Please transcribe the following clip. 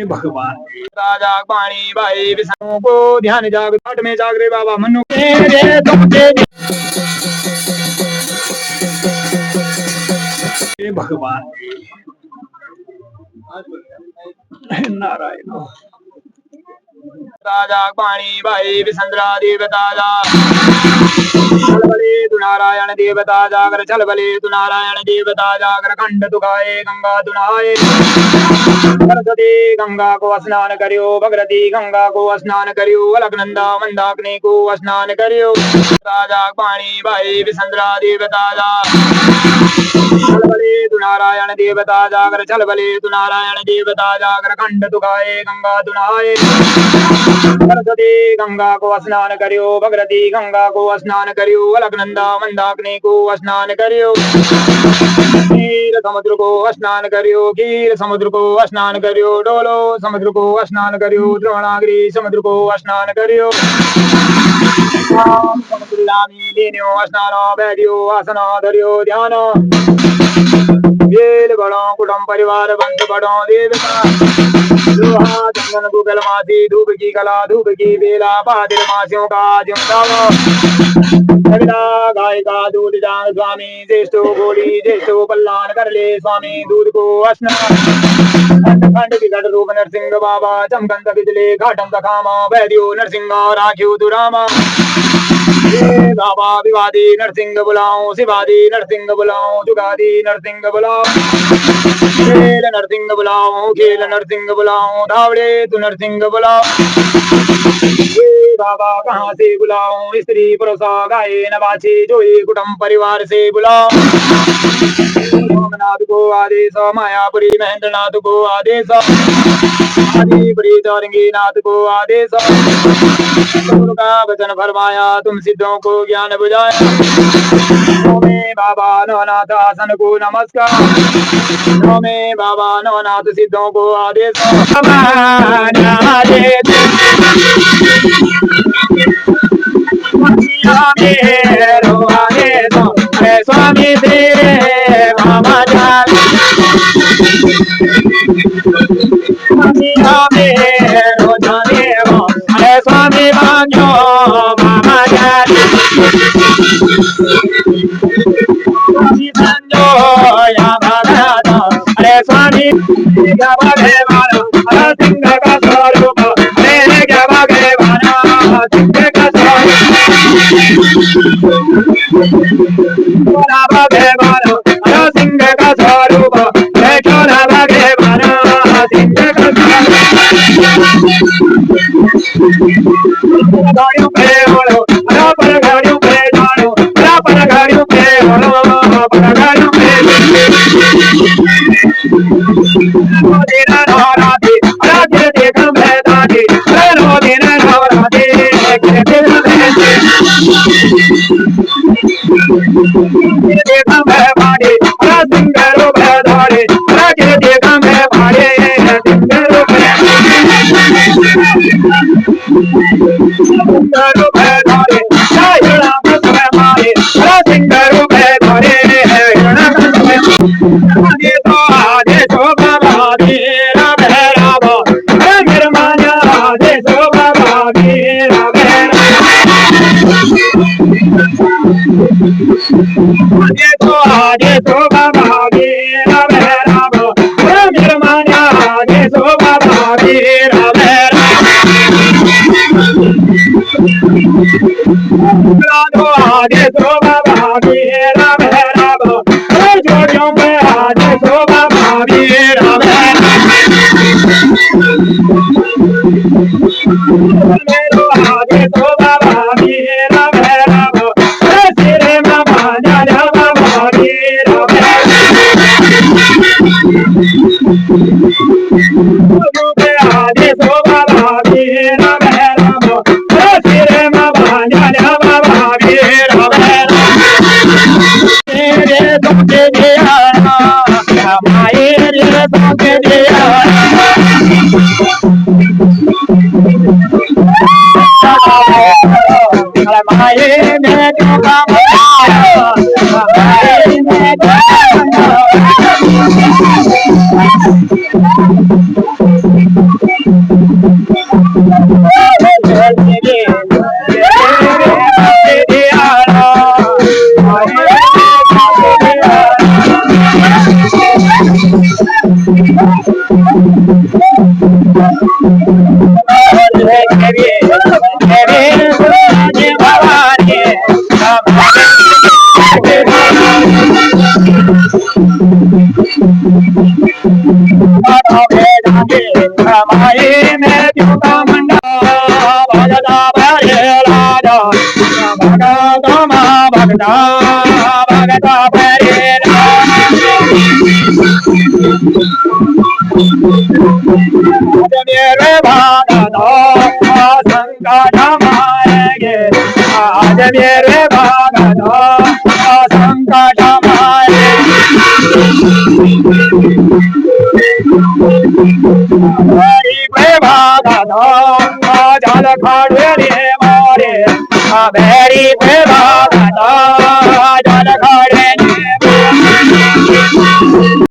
भगवान जाग पानी भाई विष्णु को ध्यान जाग घाट में जाग रे बाबा मनु भगवान नारायण जाग पानी भाई विसंद्रा देवता छलबले तु नारायण देवता जागर छलबले तु नारायण देवता जागर खंड दुखाए गंगा दुनाए सरस्वती गंगा को स्नान करियो भगरती गंगा को स्नान करियो अलकनंदा मंदाग्नि को स्नान करियो जाग पानी भाई विसंद्रा देवता छलबले तु नारायण देवता जागर छलबले तु नारायण देवता जागर खंड दुखाए गंगा दुनाए सरस्वती गंगा को स्नान करियो भगरती गंगा को स्नान करियो अलकनंदा मंदाग्नि को स्नान करियो कीर समुद्र को स्नान करियो कीर समुद्र को स्नान करियो डोलो समुद्र को स्नान करियो द्रोणागिरी समुद्र को स्नान करियो स्नान बैठियो आसन धरियो ध्यान वेल बड़ो कुटुंब परिवार वंश बड़ो देवता लोहा चंदन गुगल मासी धूप की कला धूप की बेला बहादुर मासियों का गाय का दूध जान स्वामी ज्येष्ठो गोली ज्येष्ठो पल्लान कर ले स्वामी दूध को स्नान खंड विकट रूप नरसिंह बाबा चमकंत बिजले घाटम तखामा वैद्यो नरसिंह राखियो दुरामा बाबा विवादी नरसिंह बुलाओ शिवादी नरसिंह बुलाओ जुगादी नरसिंह बुलाओ खेल नरसिंह बुलाओ खेल नरसिंह बुलाओ धावड़े तू नरसिंह बुलाओ बाबा कहाँ से बुलाओ स्त्री पुरुषा गाये नवासी जो कुटुंब परिवार से बुलाओ सोमनाथ को आदेश मायापुरी महेंद्रनाथ को आदेश आदिपुरी चौरंगी नाथ को आदेश का वचन फरमाया तुम सिद्धों को ज्ञान बुझाया में बाबा नवनाथ आसन को नमस्कार में बाबा नवनाथ सिद्धों को आदेश स्वामी मामा स्वामी मांगो मामा या भगवान अरे स्वामी सिंह का स्वरूप सिंह का भगवान सिंह का स्वरूप गाड़ियों पे बोलो पर गाड़ियों पे जानो पर गाड़ियों पे बोलो पर गाड़ियों पे देना नवरात्रि रात्रि देख मैदानी रो देना नवरात्रि देख मैं बाड़ी सिंह रो मैदानी रात्रि देख मैं बाड़ी सिंह रो सिंगरो भैधारे हिरणा में मारे सिंगरो भैधारे हिरणा में तो आजे सो बाबा तेरा भैरावा गिरमाना आजे सो बाबा तेरा भैरावा आजे सो बाबा तेरा भैरावा गिरमाना आजे सो बाबा तेरा आजे सो बाबा मेरा भैरव जोड़ियों में आजे सो बाबा मेरा आजे सो बाबा मेरा भैरव सिरे में बाजा बाबा मेरा आजे सो बाबा मेरा भैरव सिरे में बाजा बाबा Very